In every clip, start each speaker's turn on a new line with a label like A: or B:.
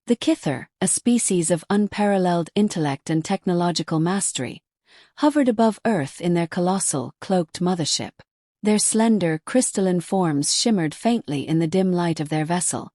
A: The Kythar, a species of unparalleled intellect and technological mastery, hovered above Earth in their colossal, cloaked mothership. Their slender, crystalline forms shimmered faintly in the dim light of their vessel,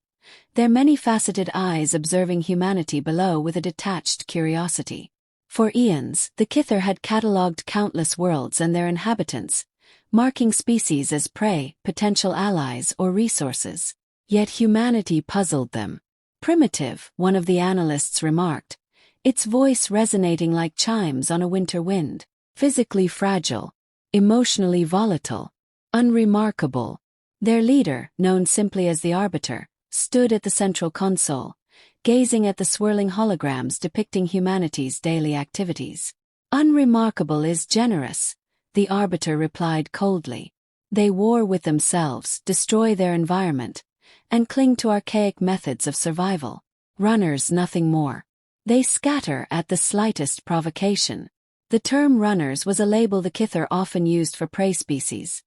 A: their many-faceted eyes observing humanity below with a detached curiosity. For eons, the Kythar had catalogued countless worlds and their inhabitants, marking species as prey, potential allies, or resources. Yet humanity puzzled them. Primitive, one of the analysts remarked, its voice resonating like chimes on a winter wind. Physically fragile, emotionally volatile, unremarkable. Their leader, known simply as the Arbiter, stood at the central console, gazing at the swirling holograms depicting humanity's daily activities. Unremarkable is generous, the Arbiter replied coldly. They war with themselves, destroy their environment, and cling to archaic methods of survival. Runners, nothing more. They scatter at the slightest provocation. The term runners was a label the Kythar often used for prey species,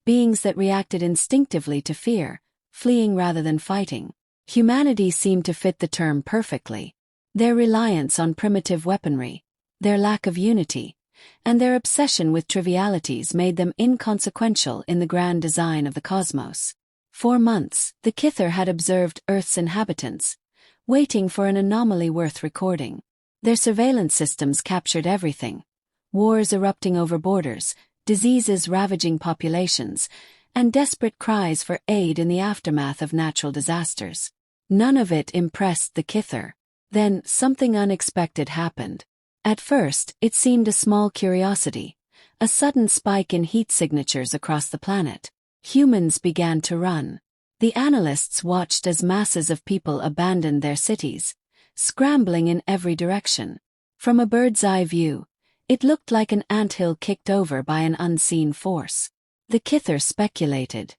A: beings that reacted instinctively to fear, fleeing rather than fighting. Humanity seemed to fit the term perfectly. Their reliance on primitive weaponry, their lack of unity, and their obsession with trivialities made them inconsequential in the grand design of the cosmos. For months, the Kythar had observed Earth's inhabitants, waiting for an anomaly worth recording. Their surveillance systems captured everything: wars erupting over borders, diseases ravaging populations, and desperate cries for aid in the aftermath of natural disasters. None of it impressed the Kythar. Then, something unexpected happened. At first, it seemed a small curiosity, a sudden spike in heat signatures across the planet. Humans began to run. The analysts watched as masses of people abandoned their cities, scrambling in every direction. From a bird's-eye view, it looked like an anthill kicked over by an unseen force. The Kythar speculated.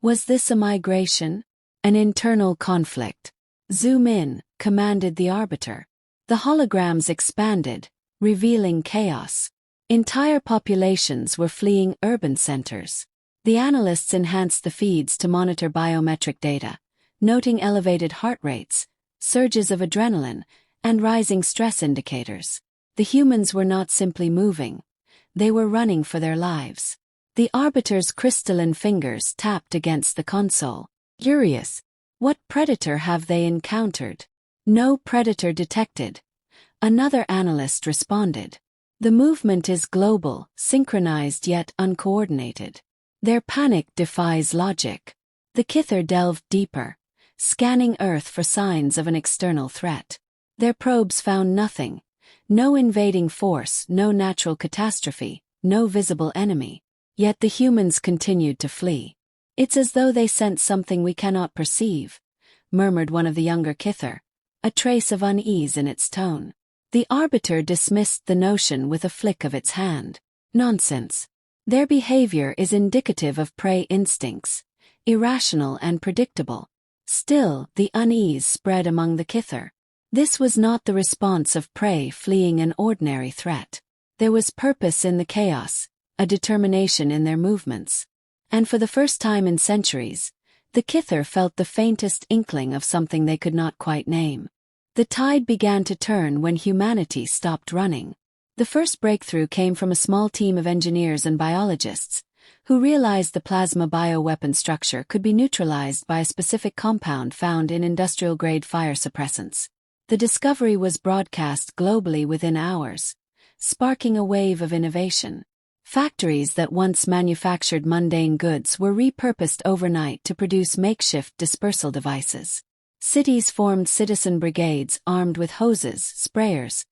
A: Was this a migration? An internal conflict? Zoom in, commanded the Arbiter. The holograms expanded, revealing chaos. Entire populations were fleeing urban centers. The analysts enhanced the feeds to monitor biometric data, noting elevated heart rates, surges of adrenaline, and rising stress indicators. The humans were not simply moving. They were running for their lives. The Arbiter's crystalline fingers tapped against the console. Curious. What predator have they encountered? No predator detected. Another analyst responded. The movement is global, synchronized yet uncoordinated. Their panic defies logic. The Kythar delved deeper, scanning Earth for signs of an external threat. Their probes found nothing. No invading force, no natural catastrophe, no visible enemy. Yet the humans continued to flee. It's as though they sensed something we cannot perceive, murmured one of the younger Kythar, a trace of unease in its tone. The Arbiter dismissed the notion with a flick of its hand. Nonsense. Their behavior is indicative of prey instincts, irrational and predictable. Still, the unease spread among the Kythar. This was not the response of prey fleeing an ordinary threat. There was purpose in the chaos, a determination in their movements. And for the first time in centuries, the Kythar felt the faintest inkling of something they could not quite name. The tide began to turn when humanity stopped running. The first breakthrough came from a small team of engineers and biologists, who realized the plasma bioweapon structure could be neutralized by a specific compound found in industrial-grade fire suppressants. The discovery was broadcast globally within hours, sparking a wave of innovation. Factories that once manufactured mundane goods were repurposed overnight to produce makeshift dispersal devices. Cities formed citizen brigades armed with hoses, sprayers,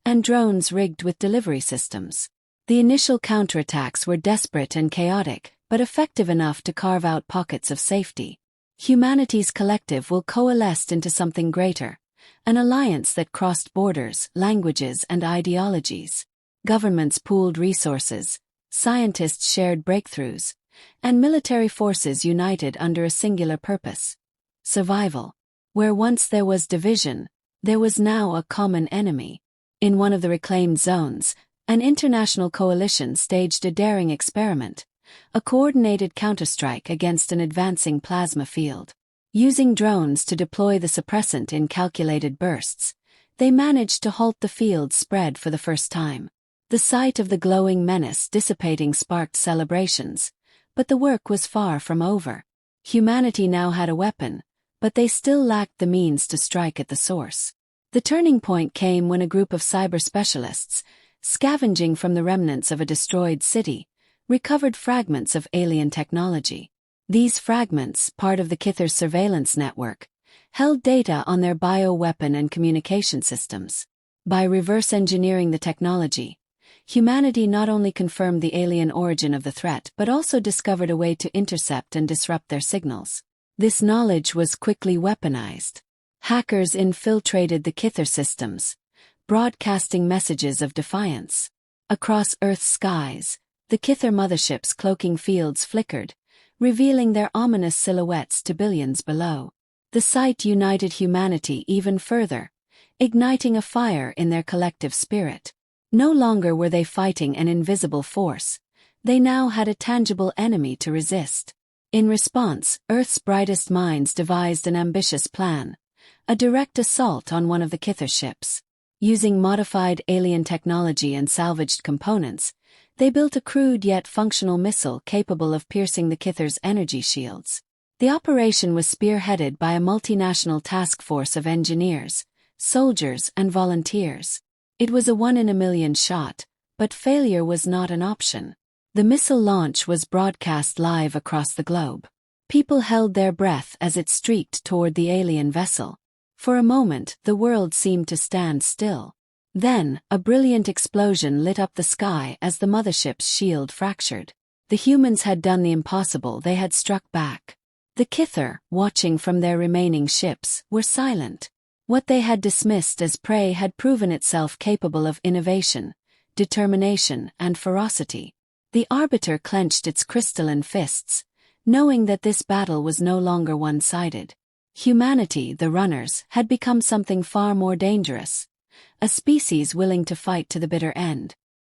A: and drones rigged with delivery systems. The initial counterattacks were desperate and chaotic, but effective enough to carve out pockets of safety. Humanity's collective will coalesce into something greater, an alliance that crossed borders, languages, and ideologies. Governments pooled resources, scientists shared breakthroughs, and military forces united under a singular purpose: survival. Where once there was division, there was now a common enemy. In one of the reclaimed zones, an international coalition staged a daring experiment, a coordinated counterstrike against an advancing plasma field. Using drones to deploy the suppressant in calculated bursts, they managed to halt the field's spread for the first time. The sight of the glowing menace dissipating sparked celebrations, but the work was far from over. Humanity now had a weapon, but they still lacked the means to strike at the source. The turning point came when a group of cyber specialists, scavenging from the remnants of a destroyed city, recovered fragments of alien technology. These fragments, part of the Kythar surveillance network, held data on their bioweapon and communication systems. By reverse engineering the technology, humanity not only confirmed the alien origin of the threat but also discovered a way to intercept and disrupt their signals. This knowledge was quickly weaponized. Hackers infiltrated the Kythar systems, broadcasting messages of defiance. Across Earth's skies, the Kythar mothership's cloaking fields flickered, revealing their ominous silhouettes to billions below. The sight united humanity even further, igniting a fire in their collective spirit. No longer were they fighting an invisible force, they now had a tangible enemy to resist. In response, Earth's brightest minds devised an ambitious plan, a direct assault on one of the Kythar ships. Using modified alien technology and salvaged components, they built a crude yet functional missile capable of piercing the Kythar's energy shields. The operation was spearheaded by a multinational task force of engineers, soldiers, and volunteers. It was a 1-in-a-million shot, but failure was not an option. The missile launch was broadcast live across the globe. People held their breath as it streaked toward the alien vessel. For a moment, the world seemed to stand still. Then, a brilliant explosion lit up the sky as the mothership's shield fractured. The humans had done the impossible, they had struck back. The Kythar, watching from their remaining ships, were silent. What they had dismissed as prey had proven itself capable of innovation, determination, and ferocity. The Arbiter clenched its crystalline fists, knowing that this battle was no longer one-sided. Humanity, the runners, had become something far more dangerous. A species willing to fight to the bitter end.